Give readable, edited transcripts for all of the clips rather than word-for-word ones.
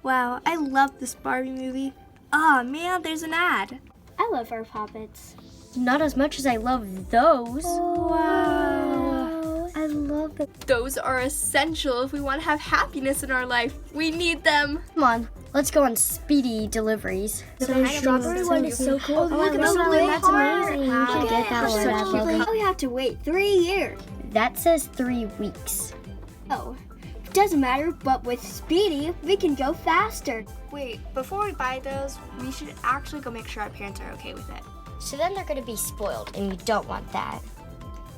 Wow, I love this Barbie movie. Oh man, there's an ad. I love our puppets. Not as much as I love those. Wow. I love them. Those are essential if we want to have happiness in our life. We need them. Come on, let's go on speedy deliveries. The strawberry one is so cool. Oh, look at the way That's hard. amazing. Wow. We should get that Such one. cute. Now we have to wait 3 years. That says 3 weeks. Oh, doesn't matter, but with Speedy, we can go faster. Wait, before we buy those, we should actually go make sure our parents are okay with it. So then they're gonna be spoiled, and we don't want that.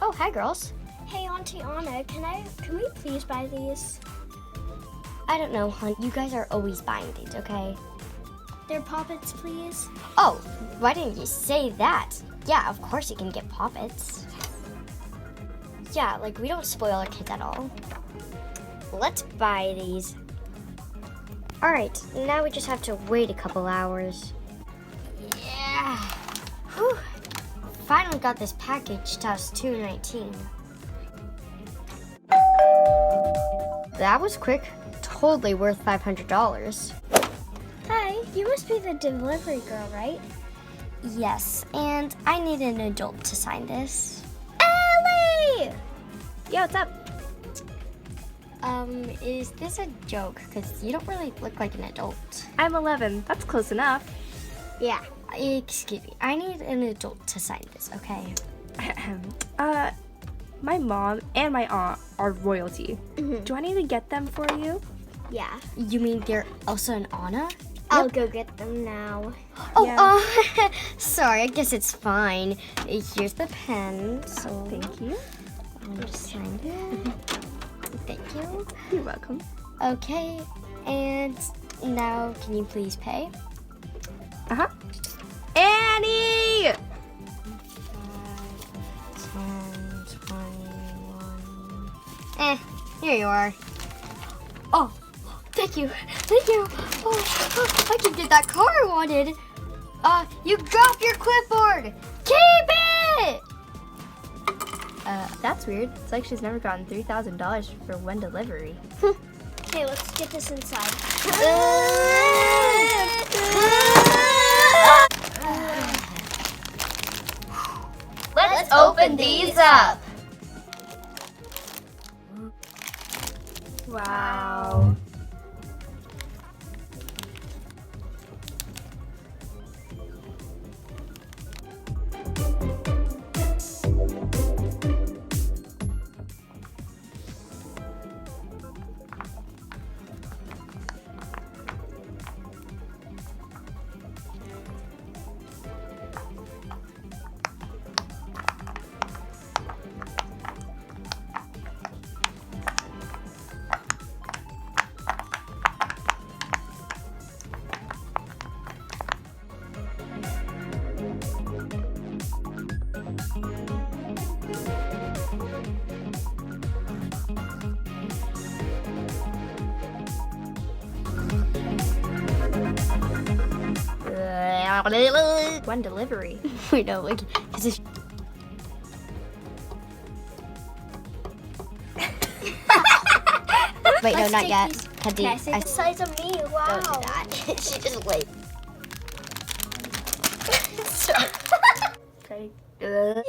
Oh, hi girls. Hey, Auntie Anna, can we please buy these? I don't know, hon. You guys are always buying things, okay? They're puppets, please. Oh, why didn't you say that? Yeah, of course you can get puppets. Yeah, like we don't spoil our kids at all. Let's buy these. All right, now we just have to wait a couple hours. Yeah. Whew. Finally got this package to us $2.19. That was quick. Totally worth $500. Hi, you must be the delivery girl, right? Yes, and I need an adult to sign this. Ellie! Yeah, what's up? Is this a joke? Because you don't really look like an adult. I'm 11. That's close enough. Yeah. Excuse me, I need an adult to sign this, okay? My mom and my aunt are royalty. Mhm. Do I need to get them for you? Yeah. You mean they're Elsa and Anna? I'll go get them now. Oh, Yeah. sorry, I guess it's fine. Here's the pen, so Thank you. I'll just sign it. Thank you. You're welcome. Okay, and now can you please pay? Uh-huh. Annie! 10, 21. Here you are. Oh, thank you. Thank you. Oh, I can get that car I wanted. You dropped your clipboard. Keep it! That's weird. It's like she's never gotten $3,000 for one delivery. Okay, let's get this inside. Let's open these up. Wow. One delivery. We know, like, cause it's Wait, no, Let's not take yet. these- Caddy, Can I say the size of me? Wow. don't do that. She just wait. Okay. Yum,